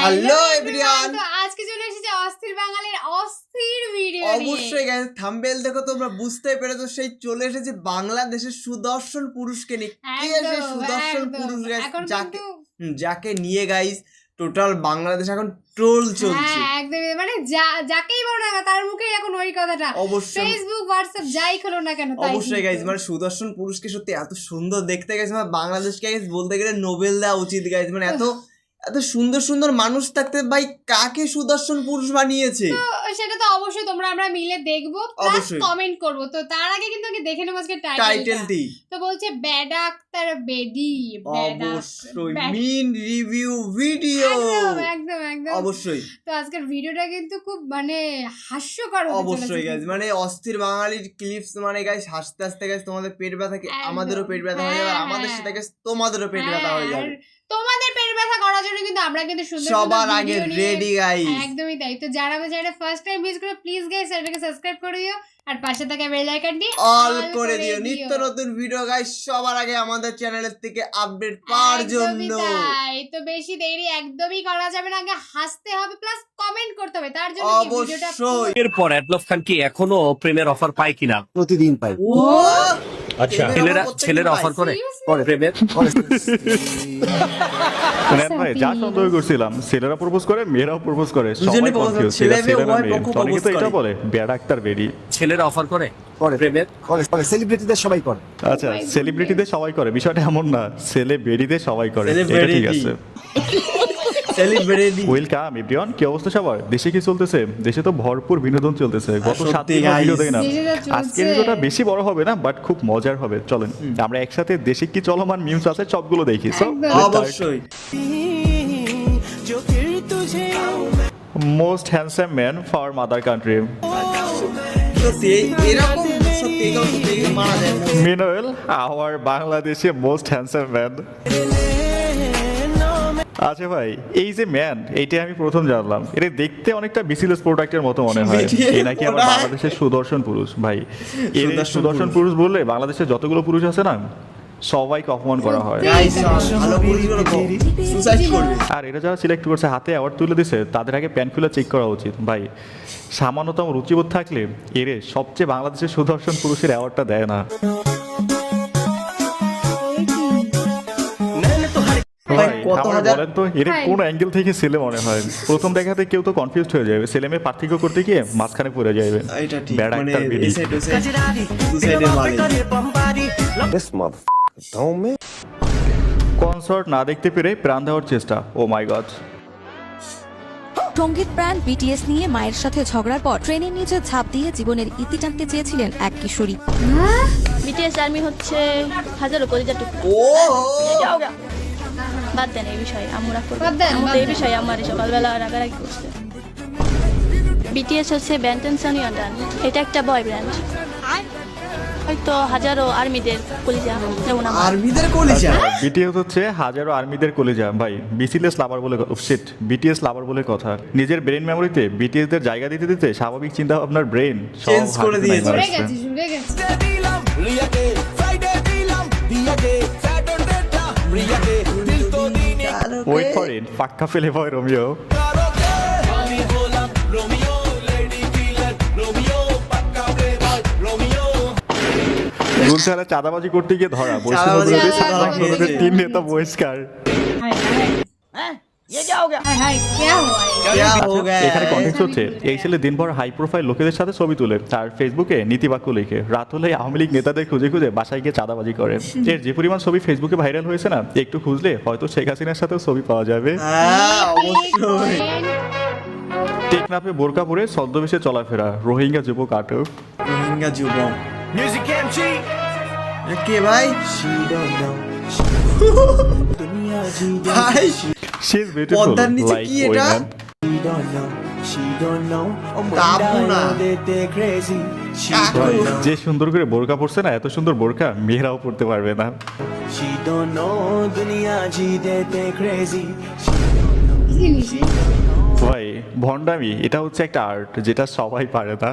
Hello everyone, তো আজকে চলে এসেছে অস্থির বাঙালির অস্থির ভিডিও নিয়ে। অবশ্যই গাইস থাম্বনেল দেখো তোমরা বুঝতে পেরেছো, সেই চলে এসেছে বাংলাদেশের সুদর্শন পুরুষকে নিয়ে। কে সেই সুদর্শন পুরুষ গাইস, যাকে নিয়ে গাইস টোটাল বাংলাদেশ এখন ট্রোল চলছে। হ্যাঁ একদমই, মানে যাকেই বলো না তার মুখে এখন ওই কথাটা। অবশ্যই ফেসবুক হোয়াটসঅ্যাপ যাই খোলো না কেন, অবশ্যই গাইস মানে সুদর্শন পুরুষকে সত্যি এত সুন্দর দেখতে গাইস, মানে বাংলাদেশকে গাইস বলতে গেলে নোবেল দেওয়া উচিত গাইস। মানে এত এত সুন্দর সুন্দর মানুষ থাকতে ভাই কাকে সুদর্শন পুরুষ বানিয়েছে? সেটা তো অবশ্যই আমরা মিলে দেখবো, প্লাস কমেন্ট করব। তো তার আগে কিন্তু আমি দেখে নেব আজকে টাইটেলটি। তো বলছে ব্যাড আক্তার বেডি, অবশ্যই মিন রিভিউ ভিডিও, একদম একদম অবশ্যই। তো আজকের ভিডিওটা কিন্তু খুব মানে হাস্যকর হতে চলেছে। অবশ্যই গাইস, মানে অস্থির বাঙালির ক্লিপস মানে গাইস হাসতে হাসতে গাইস তোমাদের পেট ব্যথা, আমাদেরও পেট ব্যথা হয়ে যাবে, আমাদের সাথে গাইস তোমাদেরও পেট ব্যথা হয়ে যাবে। তোমাদের পেট ব্যথা করার জন্য কিন্তু আমরা কিন্তু সুন্দর সবার আগে রেডি গাইস। একদমই তাই। তো যারা ফার্স্ট টাইম ভিজিট করে প্লিজ গাইস চ্যানেলটাকে সাবস্ক্রাইব করে দিও, আর পাশে থাকা বেল আইকনটি অল করে দিও। নিত্য নতুন ভিডিও গাইস সবার আগে আমাদের চ্যানেলের থেকে আপডেট পাওয়ার জন্য। তো বেশি দেরি একদমই করা যাবে না, আগে হাসতে হবে প্লাস কমেন্ট করতে হবে। তার জন্য কি ভিডিওটা এরপর অ্যাডলফ খান কি এখনো প্রেমের অফার পায় কিনা? প্রতিদিন পাই। আচ্ছা, ছেলেরা অফার করে প্রেমের? ভাই যা সন্দেহ করছিলাম, ছেলেরা প্রপোজ করে মেয়েরাও প্রপোজ করে, সবাই কনফিউজ। অনেকে তো এটা বলে ব্যাড আক্তার বেডি। ছেলেরা অফার করে প্রেমের? করে সেলিব্রিটিদের সবাই করে। আচ্ছা সেলিব্রিটিদের সবাই করে, বিষয়টা এমন না, সেলিব্রিটিদের সবাই করে, এটা ঠিক আছে। ওয়েলকাম এভরিওয়ান, কি অবস্থা সবার? দেশে কি চলতেছে? দেশে তো ভরপুর বিনোদন চলতেছে। গত 7 দিন ভিডিও দেই না। আজকের ভিডিওটা বেশি বড় হবে না, বাট খুব মজার হবে। চলেন আমরা একসাথে দেশে কি চলমান নিউজ আছে সবগুলো দেখি। অবশ্যই most handsome man for mother country. মিনোয়েল আওয়ার বাংলাদেশে মোস্ট হ্যান্ডসাম ম্যান। আচ্ছা ভাই, এই যে ম্যান, এইটাই আমি প্রথম জানলাম। এটা দেখতে অনেকটা বিসিএস প্রোডাক্টের মতো মনে হয়। এই নাকি আবার বাংলাদেশের সুদর্শন পুরুষ। ভাই এর সুদর্শন পুরুষ বললে বাংলাদেশের যতগুলো পুরুষ আছে না সবাইকে অপমান করা হয়। আর এটা যারা সিলেক্ট করছে, হাতে অ্যাওয়ার্ড তুলে দিছে, তাদের আগে প্যান খুলে চেক করা উচিত। ভাই সামান্যতম রুচিবোধ থাকলে এরে সবচেয়ে বাংলাদেশের সুদর্শন পুরুষের অ্যাওয়ার্ডটা দেয় না। বলেন তো এর কোন অ্যাঙ্গেল থেকে ছেলে মনে হয়? প্রথম দেখাতে কেউ তো কনফিউজড হয়ে যাবে, ছেলে মেয়ে পার্থক্য করতে গিয়ে মাঝখানে পড়ে যাবে। কনসার্ট না দেখতে পেরে প্রাণ দেওয়ার চেষ্টা, ও মাই গড। সঙ্গীত ব্র্যান্ড বিটিএস নিয়ে মায়ের সাথে ঝগড়ার পর ট্রেনের নিচে ঝাঁপ দিয়ে জীবনের ইতি টানতে চেয়েছিলেন এক কিশোরী। বিটিএস আর্মি হচ্ছে হাজারো কলিজা টুকরা। বাদ দেন এই বিষয়ে, আমরা এই বিষয়ে আমার সকালবেলা রাগারাগি করছে। বিটিএস হচ্ছে ব্যান্টেনসন ইয়ন্ডান, এটা একটা বয় ব্র্যান্ড। হয়তো হাজারো আর্মিদের কলিজা, যেমন আর্মিদের কলিজা। বিটিএস হচ্ছে হাজারো আর্মিদের কলিজা। ভাই বিসিএস লাভার বলে শিট, বিটিএস লাভার বলে কথা। নিজের ব্রেন মেমোরিতে বিটিএস দের জায়গা দিতে দিতে স্বাভাবিক চিন্তা ভাবনার ব্রেন চেঞ্জ করে দিয়েছে। ওয়েট ফর ইট, পাক্কা ফেলে ভয় রোমিও। গুলশানে চাঁদাবাজি করতে গিয়ে ধরা, বৈষ্ণবদের 3 নেতা বহিষ্কার। এখানে কনটেক্সট হচ্ছে এই ছেলে দিনভর হাই প্রোফাইল লোকেদের সাথে ছবি তুলে তার ফেসবুকে নীতিবাক্য লিখে, রাত হলে আওয়ামী লীগ নেতাদের খুঁজে খুঁজে বাসায় গিয়ে চাঁদাবাজি করে। এর যে পরিমাণ ছবি ফেসবুকে ভাইরাল হয়েছে না, একটু খুঁজলে হয়তো শেখ হাসিনার সাথেও ছবি পাওয়া যাবে। টেকনাফে বোরকা পরে ছদ্মবেশে চলাফেরা রোহিঙ্গা যুবক আটক। রোহিঙ্গা যুবক কে ভাই? She's beautiful like women. যে সুন্দর করে বোরকা পরছে না, এত সুন্দর বোরকা মেয়েরাও পরতে পারবে না। ভাই ভন্ডামি এটা হচ্ছে একটা আর্ট, যেটা সবাই পারে না।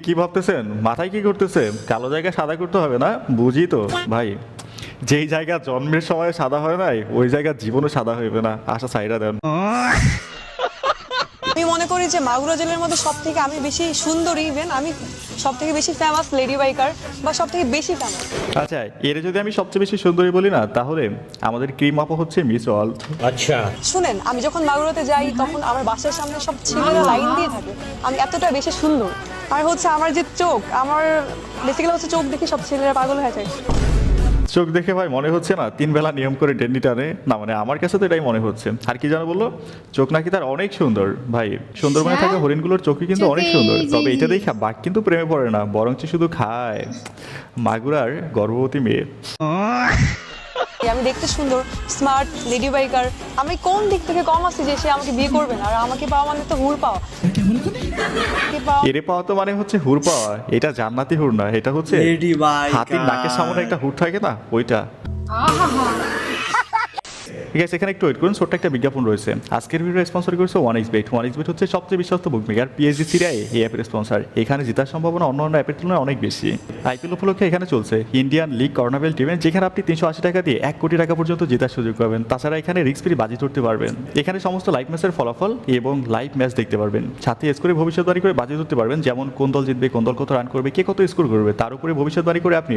কি ভাবতেছেন? মাথায় কি করতেছে? কালো জায়গা সাদা করতে হবে না, বুঝি তো ভাই। যেই জায়গা জন্মের সময় সাদা হয় নাই, ওই জায়গা জীবনও সাদা হইবে না। আশা সাইরা দেন। আমি মনে করি যে মাগুরা জেলার মধ্যে সব থেকে আমি বেশি সুন্দরী, ইভেন আমি সব থেকে বেশি ফেমাস লেডি বাইকার বা সব থেকে বেশি ফেমাস। আচ্ছা, এর যদি আমি সবচেয়ে বেশি সুন্দরী বলি না, তাহলে আমাদের ক্রিম আপা হচ্ছে মিস ওয়ার্ল্ড। আচ্ছা, শুনেন, আমি যখন মাগুরাতে যাই তখন আমার বাসার সামনে সব ছেলেরা লাইন দিয়ে থাকে, আমি এতটা বেশি সুন্দর। আর হচ্ছে আমার যে চোখ, আমার বেসিক্যালি হচ্ছে চোখ দেখে সব ছেলেরা পাগল হয়ে যায়। চোখ দেখে ভাই মনে হচ্ছে না 3 বেলা নিয়ম করে ডেন্ডি টানে না, মানে আমার কাছে তো এটাই মনে হচ্ছে। আর কি জানো বললো, চোখ নাকি তার অনেক সুন্দর। ভাই সুন্দরবনে থাকা হরিণগুলোর চোখই কিন্তু অনেক সুন্দর, তবে এটা দেখে বাঘ কিন্তু প্রেমে পড়ে না, বরঞ্চ শুধু খায়। মাগুরার গর্ভবতী মেয়ে। আমি দেখতে সুন্দর, স্মার্ট, লেডি বাইকার, আমি কোন দিক থেকে কম আছি যে সে আমাকে বিয়ে করবে না? আর আমাকে পাওয়া মানে তো হুর পাওয়া। এরে পাওয়া তো মানে হচ্ছে হুর পাওয়া। এটা জান্নাতি হুর না, এটা হচ্ছে হাতির নাকের সামনে একটা হুর থাকে না, ওইটা। ঠিক আছে, এখানে একটু ওয়েট করুন, ছোট্ট একটা বিজ্ঞাপন রয়েছে। আজকের ভিডিও স্পন্সর করেছে 1xBet। 1xBet হচ্ছে সবচেয়ে বিশ্বস্ত বুকমেকার। PSG সিরিয়ায় এই অ্যাপের স্পন্সর। এখানে জেতার সম্ভাবনা অন্যান্য অ্যাপের তুলনায় অনেক বেশি। IPL উপলক্ষে এখানে চলছে ইন্ডিয়ান লিগ কর্নাভেল টিমে, যেখানে আপনি 380 টাকা দিয়ে 1 কোটি টাকা পর্যন্ত জেতার সুযোগ পাবেন। তাছাড়া এখানে রিস্ক ফ্রি বাজি ধরতে পারবেন। এখানে সমস্ত লাইভ ম্যাচের ফলাফল এবং লাইভ ম্যাচ দেখতে পারবেন। সাথে স্কোরে ভবিষ্যৎবাণী করে বাজি ধরতে পারবেন, যেমন কোন দল জিতবে, কোন দল কত রান করবে, কে কত স্কোর করবে, তার উপরে ভবিষ্যৎবাণী করে আপনি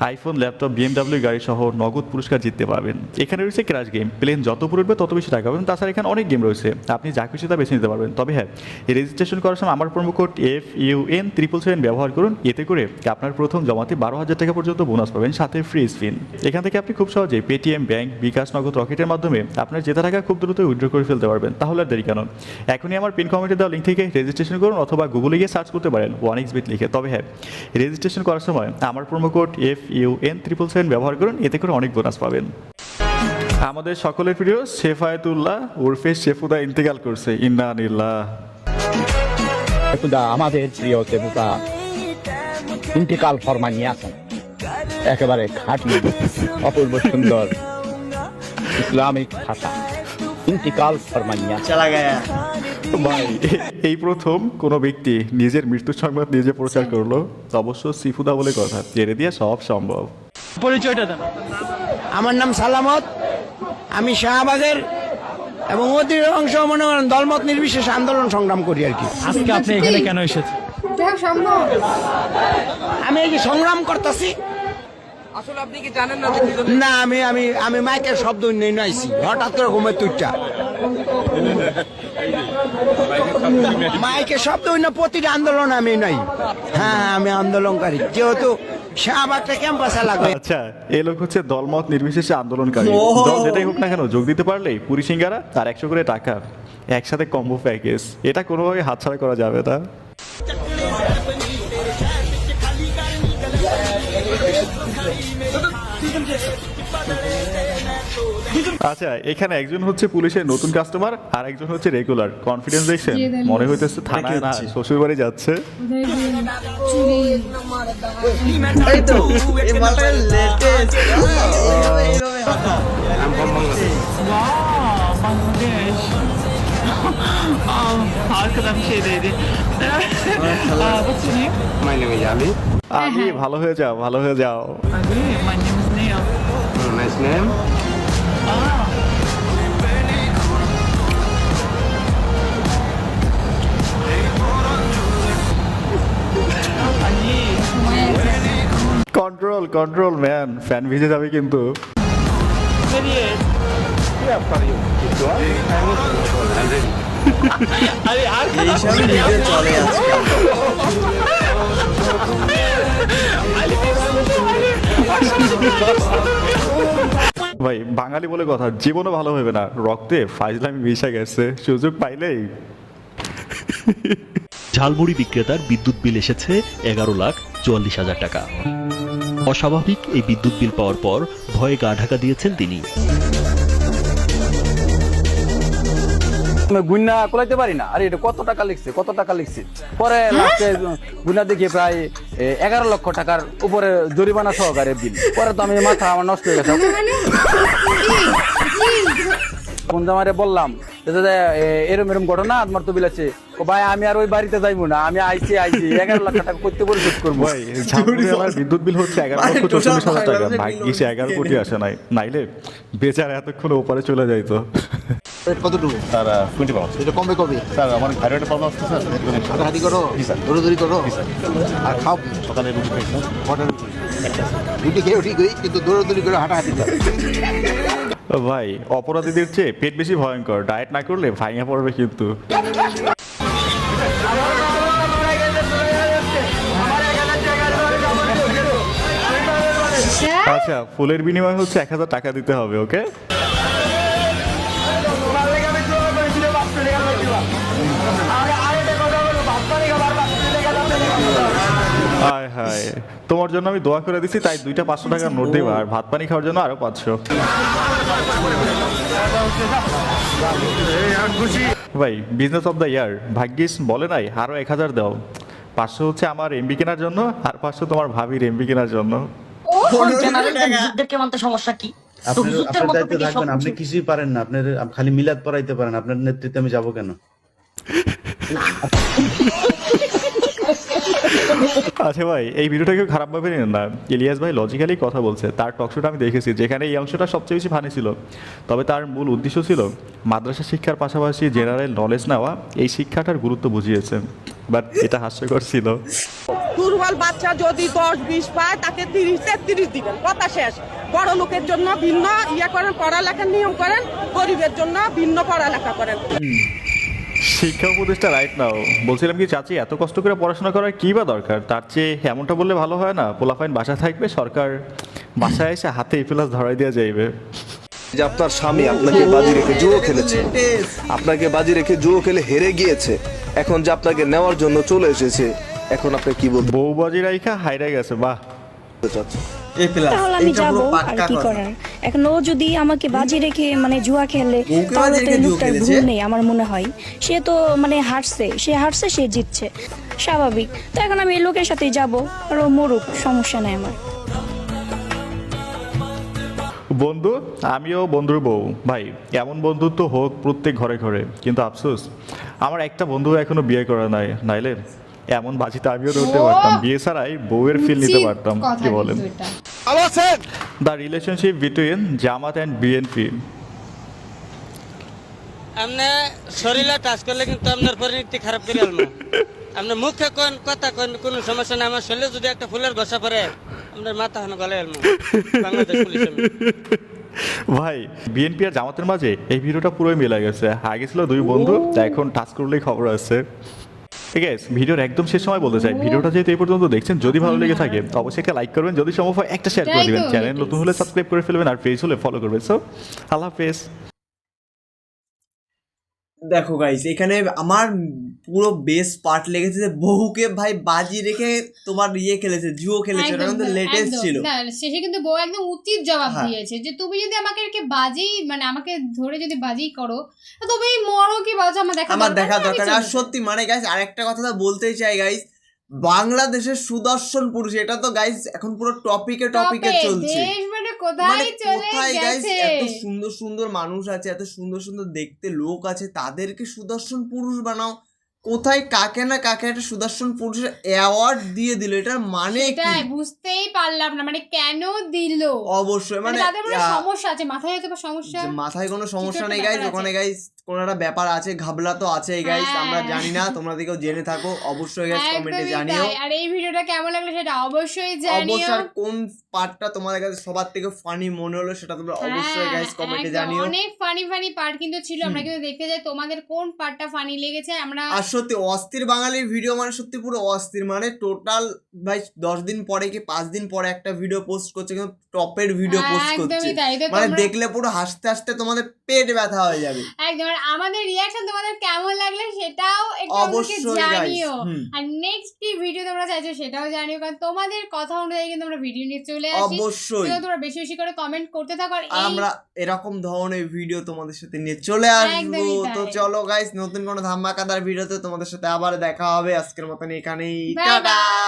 আইফোন, ল্যাপটপ, BMW গাড়ি সহ নগদ পুরস্কার জিততে পারবেন। এখানে রয়েছে ক্র্যাশ গেম, প্লেন যত উঠবে তত বেশি টাকা পাবেন। তাছাড়া এখানে অনেক গেম রয়েছে, আপনি যা খুশি তা বেছে নিতে পারবেন। তবে হ্যাঁ, রেজিস্ট্রেশন করার সময় আমার প্রোমো কোড FUN777 ব্যবহার করুন। এতে করে আপনার প্রথম জমাতে 12,000 টাকা পর্যন্ত বোনাস পাবেন, সাথে ফ্রি স্পিন। এখান থেকে আপনি খুব সহজে পেটিএম, ব্যাংক, বিকাশ, নগদ, রকেটের মাধ্যমে আপনার জেতা টাকা খুব দ্রুত উইথড্র করে ফেলতে পারবেন। তাহলে আর দেরি কেন? এখনই আমার পিন কমেন্টে দেওয়া লিঙ্ক থেকে রেজিস্ট্রেশন করুন, অথবা গুগলে গিয়ে সার্চ করতে পারেন 1xBet লিখে। তবে হ্যাঁ, রেজিস্ট্রেশন করার সময় আমার প্রোমো কোড FUN777 ব্যবহার করুন, এতে করে অনেক বোনাস পাবেন। আমাদের সকলের প্রিয় শেফায়েতুল্লাহ উরফে শেফুদা ইন্তেকাল করছে। ইন্না লিল্লাহ। শেফুদা আমাদের প্রিয় শেফুদা ইন্তেকাল ফরমানিয়াছেন। একেবারে খাঁটি, অপূর্ব সুন্দর ইসলামিক ভাষা। ইন্তেকাল ফরমানিয়া চলা গয়া। ভাই, এই প্রথম কোনো ব্যক্তি নিজের মৃত্যুর সংবাদ নিজে প্রচার করলো, অবশ্য সিফুদা বলে কথা। জেনে দিয়ে সব সম্ভব। পরিচয়টা দেন। আমার নাম সালামত, আমি শাহবাগের এবং অধিকাংশ মনে করেন দলমত নির্বিশেষ আন্দোলন সংগ্রাম করি আর কি। আজকে আপনি এখানে কেন এসেছেন? আমি এই যে সংগ্রাম করতেছি, আসলে আপনি কি জানেন না? না, আমি মাইকের শব্দ নেই নাইছি, হঠাৎ করে ঘুমের তুইটা মাইকের শব্দ না, প্রতিটা আন্দোলন আমি নাই। হ্যাঁ, আমি আন্দোলনকারী, যেহেতু শাহবাগটা ক্যাম্পাসে লাগে। আচ্ছা, এই লোক হচ্ছে দলমত নির্বিশেষে আন্দোলনকারী। দল যেটাই হোক না কেন, যোগ দিতে পারলেই পুরি সিঙ্গারা আর 100 করে টাকা একসাথে কম্বো প্যাকেজ। এটা কোনোভাবে হাতছাড়া করা যাবে না। আচ্ছা, এখানে একজন হচ্ছে পুলিশের নতুন কাস্টমার আর একজন হচ্ছে রেগুলার। কনফিডেন্স দেখছেন? মনে হইতেছে থানায় না, শ্বশুর বাড়ি যাচ্ছে। এই তো এই মালটা লেটেস্ট। আমি ভালো হয়ে যাও, ভালো হয়ে যাও। কন্ট্রোল কন্ট্রোল ম্যান, ফ্যান ভিজে যাবে কিন্তু। এইসব ভিডিও চলে আজকাল। ভাই, বাঙালি বলে কথা, জীবনও ভালো হবে না, রক্তে ফাইজলামি মিশে গেছে, সুযোগ পাইলেই। ঝালমুড়ি বিক্রেতার বিদ্যুৎ বিল এসেছে 11,44,000 টাকা। অস্বাভাবিক এই বিদ্যুৎ বিল পাওয়ার পর ভয়ে গা ঢাকা দিয়েছেন তিনি। গুন্না কোলাইতে পারি না, আরে এটা কত টাকা লিখছে, কত টাকা লিখছে। পরে লাস্টে গুন্না দেখি প্রায় 11 লক্ষ টাকার উপরে জরিমানা সহকারে বিল। পরে তো আমি মাথা আমার নষ্ট হয়ে গেছে। কোন জামারে বললাম এরম এরম ঘটনা তোমার তো বিলাচ্ছে ও ভাই আমি আর ওই বাড়িতে যাইবো না, আমি আইছি 11 লাখ টাকা করতে পরিশোধ করবো। ভাই ঝাড়খণ্ডে আমার বিদ্যুৎ বিল হচ্ছে 11,44,000 টাকা, ভাগ্যিস 11 কোটি আসে নাই, নাইলে বেচারা এতক্ষণ ওপারে চলে যাইতো। কতটুকু স্যার 20 পাউন্ড। এটা কমবে কবে? স্যার আমার থাইরয়েডের প্রবলেম আছে স্যার, হাঁটাহাঁটি করো, জি স্যার, দৌড়াদৌড়ি করো, আর খাও কি? সকালে রুটি খাই স্যার। কটা রুটি? রুটি খেয়েও ঠিকই, কিন্তু দৌড়াদৌড়ি করে হাঁটাহাঁটি করো। ভাই অপরাধীদের চেয়ে পেট বেশি ভয়ঙ্কর, ডায়েট না করলে ভাঙা পড়বে কিন্তু। আচ্ছা, ফুলের বিনিময়ে হচ্ছে 1000 টাকা দিতে হবে, ওকে? হায় হায়, তোমার জন্য আমি দোয়া করে দিছি, তাই 2টা 500 টাকার নোট দিবা, আর ভাত পানি খাওয়ার জন্য আরো 500। ভাই বিজনেস অফ দ্য ইয়ার, ভাগ্যিস বলে নাই আরো 1000 দাও। 500 হচ্ছে আমার এমবি কেনার জন্য, আর 500 তোমার ভাবির এমবি কেনার জন্য। সমস্যা কি? আপনার দায়িত্বে থাকবেন, আপনি কিছুই পারেন না, আপনার খালি মিলাদ পড়াইতে পারেন, আপনার নেতৃত্বে আমি যাবো কেন? আচ্ছা ভাই, এই ভিডিওটা কেউ খারাপ ভাবে নিন না, ইলিয়াস ভাই লজিক্যালি কথা বলছে। তার টকশোটা আমি দেখেছি, যেখানে এই অংশটা সবচেয়ে বেশি ফানি ছিল। তবে তার মূল উদ্দেশ্য ছিল মাদ্রাসা শিক্ষার পাশাপাশি জেনারেল নলেজ নেওয়া, এই শিক্ষাটার গুরুত্ব বুঝিয়েছে, বাট এটা হাস্যকর ছিল। দুর্বল বাচ্চা যদি 10-20 পায় তাকে 30-33 দিবেন, কথা শেষ। বড় লোকের জন্য ভিন্ন করেন, পড়ালেখার নিয়ম করেন, গরিবের জন্য ভিন্ন পড়ালেখা করেন। শিক্ষা উপদেশটা রাইট নাও। বলছিলাম কি চাচি, এত কষ্ট করে পড়াশোনা করার কি বা দরকার? তার চেয়ে এমনটা বললে ভালো হয় না, পোলাফাইন বাসা থাকবে, সরকার বাসায় এসে হাতে প্লাস ধরাই দেওয়া যাইবে। যে আপনার স্বামী আপনাকে বাজি রেখে জুয়ো খেলেছে, আপনাকে বাজি রেখে জুয়ো খেলে হেরে গিয়েছে, এখন যে আপনাকে নেওয়ার জন্য চলে এসেছে, এখন আপনি কি বলবেন? বউ বাজি রাইখা হাইরা গেছে, বাহ। তাহলে আমি যাবো, আর কি করার? এখন ও যদি আমাকে বাজি রেখে মানে জুয়া খেলে, তাহলে তো লোকটার ভুল নেই আমার মনে হয়। সে তো মানে হারছে, সে জিতছে, স্বাভাবিক। তো এখন আমি এই লোকের সাথেই যাবো, আর ও মরুক, সমস্যা নাই আমার। বন্ধু, আমিও বন্ধুর বউ। ভাই এমন বন্ধুত্ব হোক প্রত্যেক ঘরে ঘরে, কিন্তু আফসোস আমার একটা বন্ধু এখনো বিয়ে করা নাই, নাইলে এমন বাজিতে আমিও ধরতে পারতাম, বিয়ে ছাড়াই বউয়ের ফিল নিতে পারতাম। কি বলেন? The relationship between Jamaat and BNP. আপনি শরীরে টাচ করলে কিন্তু আপনার পরিণতি খারাপ করে আলমা। আপনি মুখে কোন কথা কোন কোনো সমস্যা নাই, আমার শরীরে যদি একটা ফুলের ঘষা পড়ে আপনার মাথা হানো গলে আলমা। বাংলাদেশ পুলিশ। ভাই বিএনপি আর জামাতের মাঝে এই ভিডিওটা পুরোই মিলে গেছে। আগে ছিল দুই বন্ধু, এখন টাচ করলেই খবর আছে। ঠিক আছে, ভিডিওর একদম শেষ সময় বলতে চাই, ভিডিওটা যেহেতু এই পর্যন্ত দেখছেন, যদি ভালো লেগে থাকে অবশ্যই একটা লাইক করবেন, যদি সম্ভব হয় একটা শেয়ার করে দিবেন, চ্যানেল নতুন হলে সাবস্ক্রাইব করে ফেলবেন, আর পেজ হলে ফলো করবেন। সো আল্লাহ হাফেজ। দেখো গাইস, এখানে আমার পুরো বেস্ট পার্ট লেগেছে যে বহুকে ভাই বাজি রেখে তোমার খেলেছে, জুয়ো খেলেছে, এটা কিন্তু লেটেস্ট ছিল। না, শেষে কিন্তু বউ একদম উচিত জবাব দিয়েছে যে তুমি যদি আমাকে রেখে বাজি মানে আমাকে ধরে যদি বাজি করো, তো তুমি মরো কি বাজো আমার দেখা দরকার। আর সত্যি মানে গাইস, আরেকটা কথা বলতেই চাই গাইস, বাংলাদেশের সুদর্শন পুরুষ, এটা তো গাইস এখন পুরো টপিকে চলছে। কোথায় গাইস এত সুন্দর সুন্দর মানুষ আছে, এত সুন্দর সুন্দর দেখতে লোক আছে, তাদেরকে সুদর্শন পুরুষ বানাও। কোথায় কাকে না কাকে একটা সুদর্শন পুরুষের অ্যাওয়ার্ড দিয়ে দিল, এটার মানে কি বুঝতেই পারলাম না, মানে কেন দিল? অবশ্যই মানে তাদের মনে সমস্যা আছে, মাথায় হয়তো সমস্যা, মাথায় কোনো সমস্যা নেই গাইস, ওখানে গাইস কোনো একটা ব্যাপার আছে, ঘাবলা তো আছেই গাইস, আমরা জানি না, তোমরা দিকেও জেনে থাকো, অবশ্যই গাইস কমেন্টে জানিও। আর এই ভিডিওটা কেমন লাগলো সেটা অবশ্যই জানিও। অবশ্যই কোন পার্টটা তোমাদের কাছে সবার থেকে ফানি মনে হলো সেটা তোমরা অবশ্যই গাইস কমেন্টে জানিও। অনেক ফানি পার্ট কিন্তু ছিল, আমরা কিন্তু দেখতে যাই তোমাদের কোন পার্টটা ফানি লেগেছে। আমরা আর সত্যি অস্থির বাঙালির ভিডিও মানে সত্যি পুরো অস্থির, মানে টোটাল ভাই 10 দিন পরে কি 5 দিন পরে একটা ভিডিও পোস্ট করছে, কিন্তু টপের ভিডিও পোস্ট করছে, মানে দেখলে পুরো হাসতে হাসতে তোমাদের পেট ব্যথা হয়ে যাবে একদম। আর আমাদের রিঅ্যাকশন তোমাদের কেমন লাগলো সেটাও একটু অবশ্যই জানিও, আর নেক্সট কি ভিডিও তোমরা চাইছো সেটাও জানিও, কারণ তোমাদের কথা অনুযায়ী কিন্তু আমরা ভিডিও নিয়ে চলে আসি। অবশ্যই তোমরা বেশি বেশি করে কমেন্ট করতে থাকো, আর আমরা এরকম ধরনের ভিডিও তোমাদের সাথে নিয়ে চলে আসবো। তো চলো গাইস, নতুন কোনো ধামাকাদার ভিডিওতে তোমাদের সাথে আবার দেখা হবে। আজকের মতন এখানেই, টাটা।